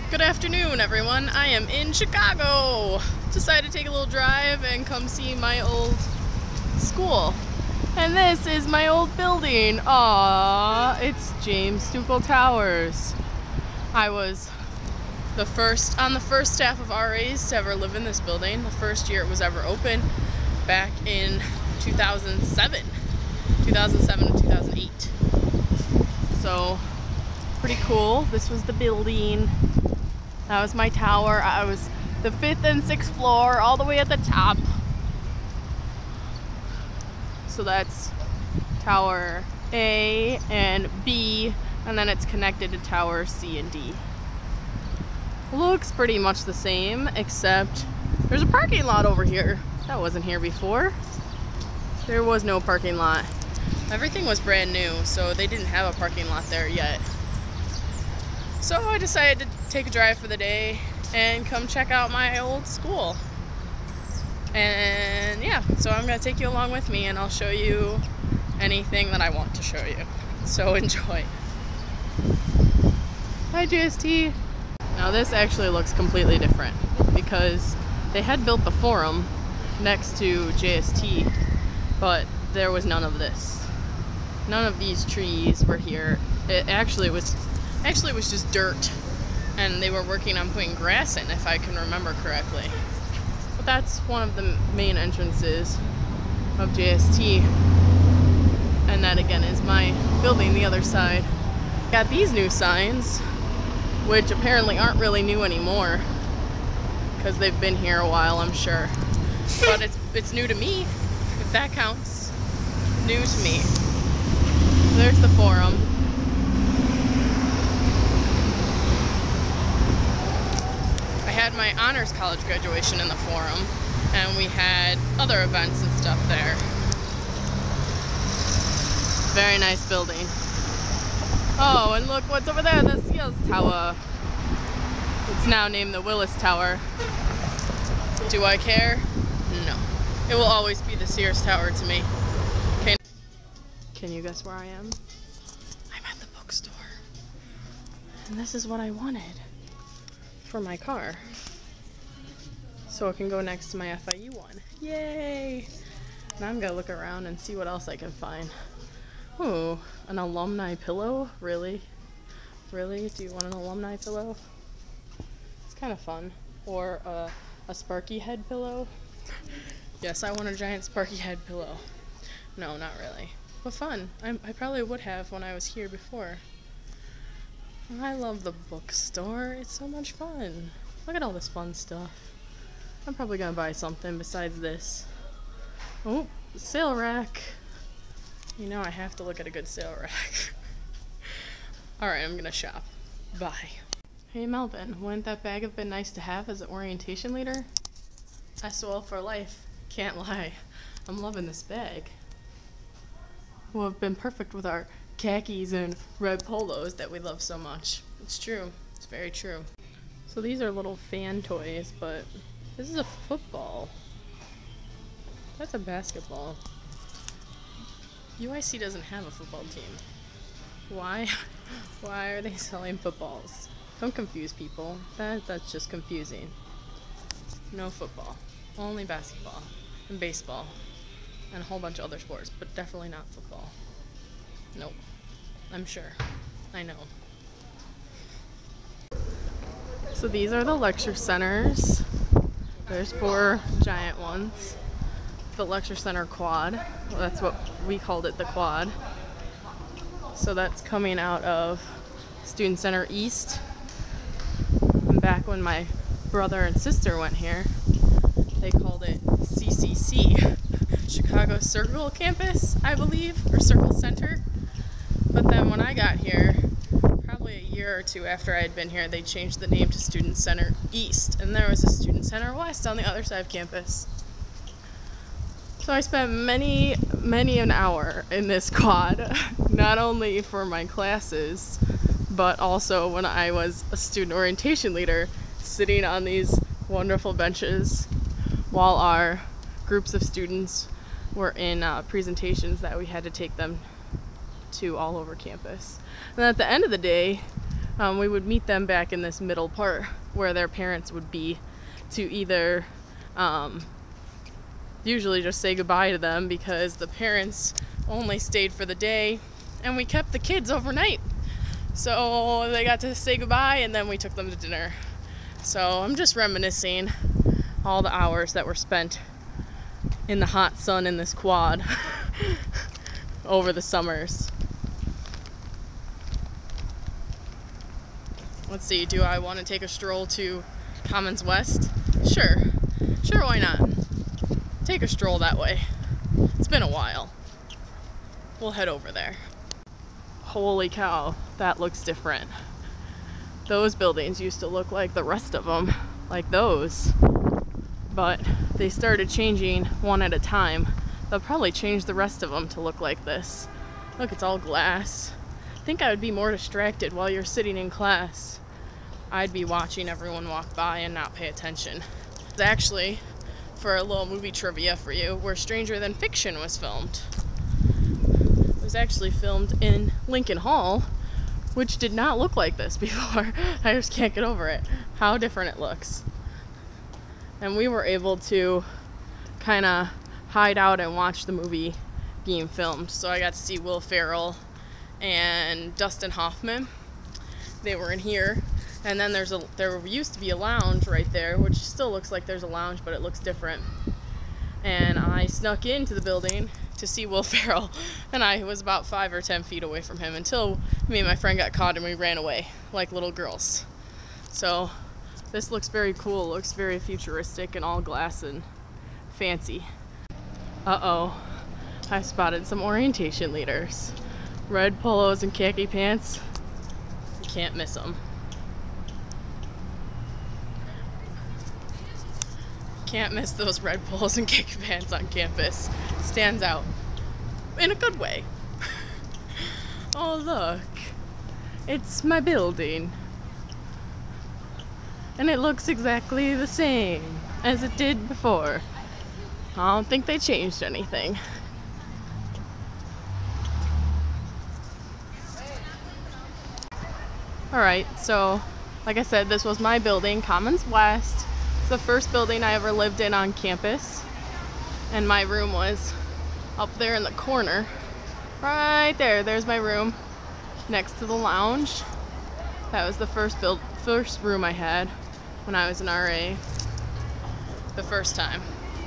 Good afternoon, everyone. I am in Chicago. Decided to take a little drive and come see my old school. And this is my old building. Aww, it's James Stupel Towers. I was on the first staff of RAs to ever live in this building. The first year it was ever open back in 2007 to 2008. So pretty cool. This was the building. That was my tower. I was the 5th and 6th floor, all the way at the top. So that's Tower A and B, and then it's connected to Tower C and D. Looks pretty much the same, except there's a parking lot over here. That wasn't here before. There was no parking lot. Everything was brand new, so they didn't have a parking lot there yet. So I decided to take a drive for the day and come check out my old school. And yeah, so I'm gonna take you along with me and I'll show you anything that I want to show you. So enjoy. Hi JST. Now this actually looks completely different because they had built the forum next to JST, but there was none of this. None of these trees were here. It actually was just dirt, and they were working on putting grass in, if I can remember correctly. But that's one of the main entrances of JST, and that again is my building the other side. Got these new signs, which apparently aren't really new anymore because they've been here a while, I'm sure. But it's new to me, if that counts. New to me. There's the forum. I had my honors college graduation in the forum, and we had other events and stuff there. Very nice building. Oh, and look what's over there, the Seals Tower. It's now named the Willis Tower. Do I care? No. It will always be the Sears Tower to me. Can you guess where I am? I'm at the bookstore. And this is what I wanted for my car. So it can go next to my FIU one. Yay! Now I'm gonna look around and see what else I can find. Ooh, an alumni pillow? Really? Really? Do you want an alumni pillow? It's kind of fun. Or a Sparky head pillow? Yes, I want a giant Sparky head pillow. No, not really. But fun. I probably would have when I was here before. I love the bookstore. It's so much fun. Look at all this fun stuff. I'm probably gonna buy something besides this. Oh, sale rack. You know I have to look at a good sale rack. Alright, I'm gonna shop. Bye. Hey Melvin, wouldn't that bag have been nice to have as an orientation leader? SOL for life. Can't lie. I'm loving this bag. Would have been perfect with our khakis and red polos that we love so much. It's true. It's very true. So these are little fan toys, but this is a football. That's a basketball. UIC doesn't have a football team. Why? Why are they selling footballs? Don't confuse people. That's just confusing. No football. Only basketball and baseball and a whole bunch of other sports, but definitely not football. Nope. I'm sure. I know. So these are the lecture centers. There's 4 giant ones. The lecture center quad. Well, that's what we called it, the quad. So that's coming out of Student Center East. And back when my brother and sister went here, they called it CCC, Chicago Circle Campus, I believe, or Circle Center. But then when I got here, probably a year or 2 after I had been here, they changed the name to Student Center East, and there was a Student Center West on the other side of campus. So I spent many an hour in this quad, not only for my classes, but also when I was a student orientation leader, sitting on these wonderful benches while our groups of students were in presentations that we had to take them to all over campus. And at the end of the day, we would meet them back in this middle part where their parents would be, to either usually just say goodbye to them, because the parents only stayed for the day and we kept the kids overnight. So they got to say goodbye and then we took them to dinner. So I'm just reminiscing all the hours that were spent in the hot sun in this quad over the summers. Let's see, do I want to take a stroll to Commons West? Sure, why not? Take a stroll that way. It's been a while. We'll head over there. Holy cow, that looks different. Those buildings used to look like the rest of them, like those. But they started changing one at a time. They'll probably change the rest of them to look like this. Look, it's all glass. I think I would be more distracted while you're sitting in class. I'd be watching everyone walk by and not pay attention. Actually, for a little movie trivia for you, where Stranger Than Fiction was filmed. It was actually filmed in Lincoln Hall, which did not look like this before. I just can't get over it, how different it looks. And we were able to kind of hide out and watch the movie being filmed. So I got to see Will Ferrell and Dustin Hoffman. They were in here. And then there used to be a lounge right there, which still looks like there's a lounge, but it looks different. And I snuck into the building to see Will Ferrell, and I was about 5 or 10 feet away from him until me and my friend got caught and we ran away like little girls. So this looks very cool. It looks very futuristic and all glass and fancy. Uh-oh, I spotted some orientation leaders. Red polos and khaki pants. You can't miss them. Can't miss those red polos and khaki pants on campus. Stands out in a good way. Oh look, it's my building, and it looks exactly the same as it did before. I don't think they changed anything. Alright, so like I said, this was my building, Commons West. It's the first building I ever lived in on campus, and my room was up there in the corner. Right there, there's my room next to the lounge. That was the first room I had when I was an RA, the first time.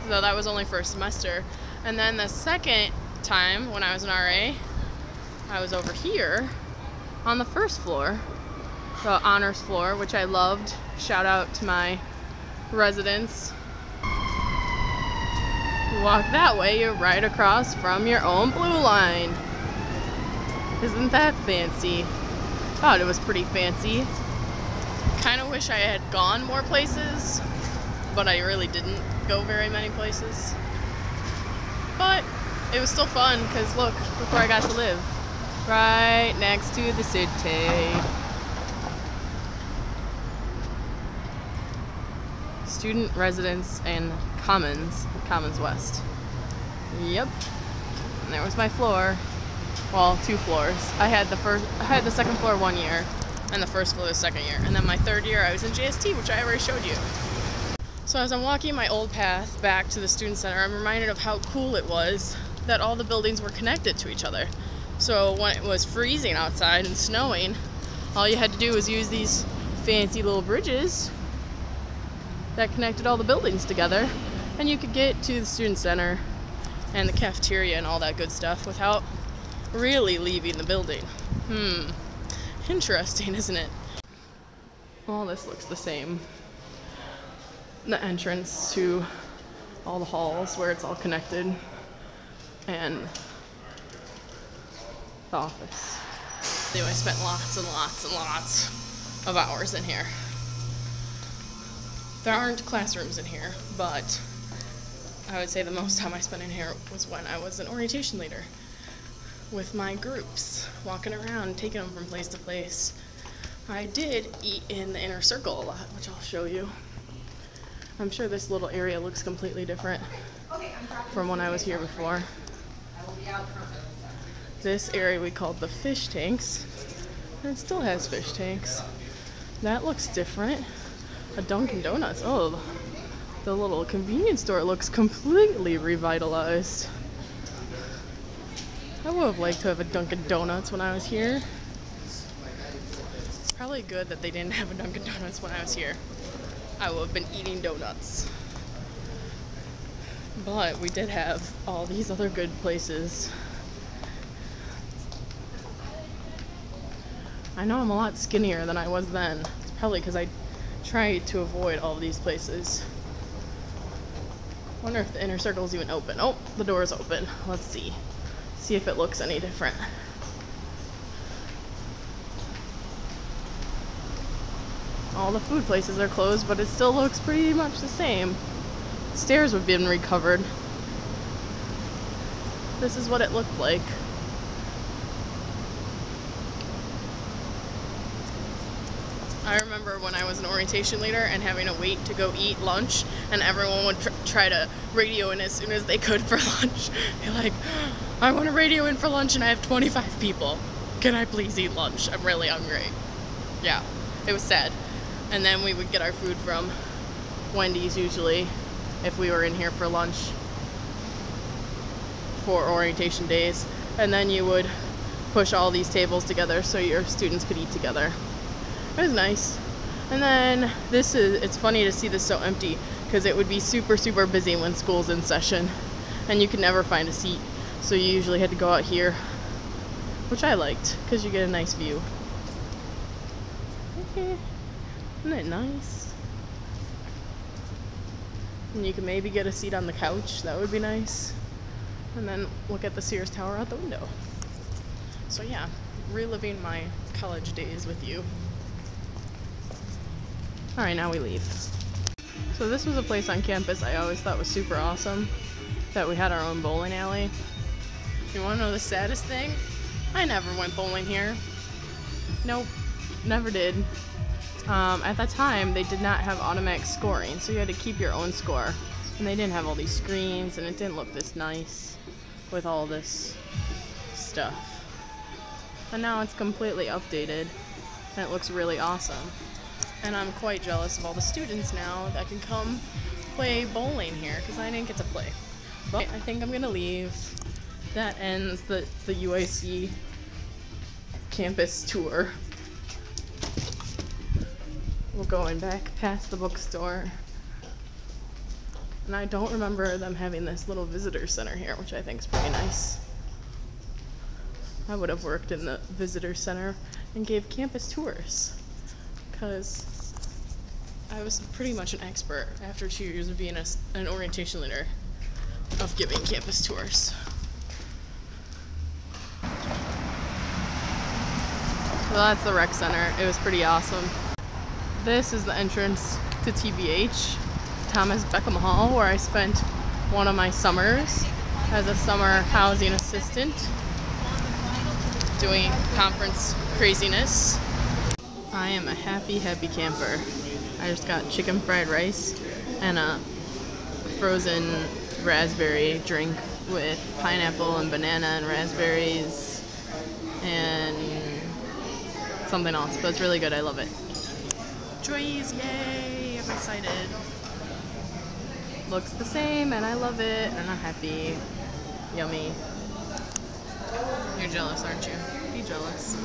So that was only first semester. And then the second time when I was an RA, I was over here on the first floor, the honors floor, which I loved. Shout out to my residents. You walk that way, you're right across from your own blue line. Isn't that fancy? Thought it was pretty fancy. Kind of wish I had gone more places, but I really didn't go very many places. But it was still fun, because look where I got to live. Right next to the city. Student residence and Commons West. Yep. And there was my floor. Well, 2 floors. I had the second floor 1 year, and the first floor the second year. And then my third year I was in JST, which I already showed you. So as I'm walking my old path back to the student center, I'm reminded of how cool it was that all the buildings were connected to each other. So when it was freezing outside and snowing, all you had to do was use these fancy little bridges that connected all the buildings together, and you could get to the student center and the cafeteria and all that good stuff without really leaving the building. Interesting, isn't it? Well, this looks the same. The entrance to all the halls where it's all connected, and the office. Anyway, I spent lots and lots and lots of hours in here. There aren't classrooms in here, but I would say the most time I spent in here was when I was an orientation leader with my groups, walking around, taking them from place to place. I did eat in the inner circle a lot, which I'll show you. I'm sure this little area looks completely different from when I was here before. This area we called the fish tanks, And it still has fish tanks. That looks different. A Dunkin Donuts. Oh, the little convenience store looks completely revitalized. I would have liked to have a Dunkin Donuts when I was here. It's probably good that they didn't have a Dunkin Donuts when I was here. I would have been eating donuts. But we did have all these other good places. I know I'm a lot skinnier than I was then. It's probably because I tried to avoid all of these places. Wonder if the inner circle is even open. Oh, the door is open. Let's see. See if it looks any different. All the food places are closed, but it still looks pretty much the same. Stairs have been recovered. This is what it looked like. I remember when I was an orientation leader and having to wait to go eat lunch, and everyone would try to radio in as soon as they could for lunch. Be like, I want to radio in for lunch and I have 25 people. Can I please eat lunch? I'm really hungry. Yeah, it was sad. And then we would get our food from Wendy's usually if we were in here for lunch for orientation days. And then you would push all these tables together so your students could eat together. It was nice. And then it's funny to see this so empty because it would be super, super busy when school's in session and you could never find a seat. So you usually had to go out here, which I liked because you get a nice view. Okay. Isn't it nice? And you can maybe get a seat on the couch. That would be nice. And then look at the Sears Tower out the window. So yeah, reliving my college days with you. Alright, now we leave. So this was a place on campus I always thought was super awesome, that we had our own bowling alley. You wanna know the saddest thing? I never went bowling here. Nope, never did. At that time, they did not have automatic scoring, so you had to keep your own score. And they didn't have all these screens, and it didn't look this nice with all this stuff. And now it's completely updated, and it looks really awesome. And I'm quite jealous of all the students now that can come play bowling here, because I didn't get to play. But I think I'm gonna leave. That ends the UIC campus tour. We're going back past the bookstore. And I don't remember them having this little visitor center here, which I think is pretty nice. I would have worked in the visitor center and gave campus tours, because I was pretty much an expert after 2 years of being an orientation leader of giving campus tours. So that's the rec center. It was pretty awesome. This is the entrance to TBH, Thomas Beckham Hall, where I spent one of my summers as a summer housing assistant doing conference craziness. I am a happy, happy camper. I just got chicken fried rice and a frozen raspberry drink with pineapple and banana and raspberries and something else, but it's really good. I love it. Joys, yay! I'm excited. Looks the same and I love it and I'm happy. Yummy. You're jealous, aren't you? Be jealous.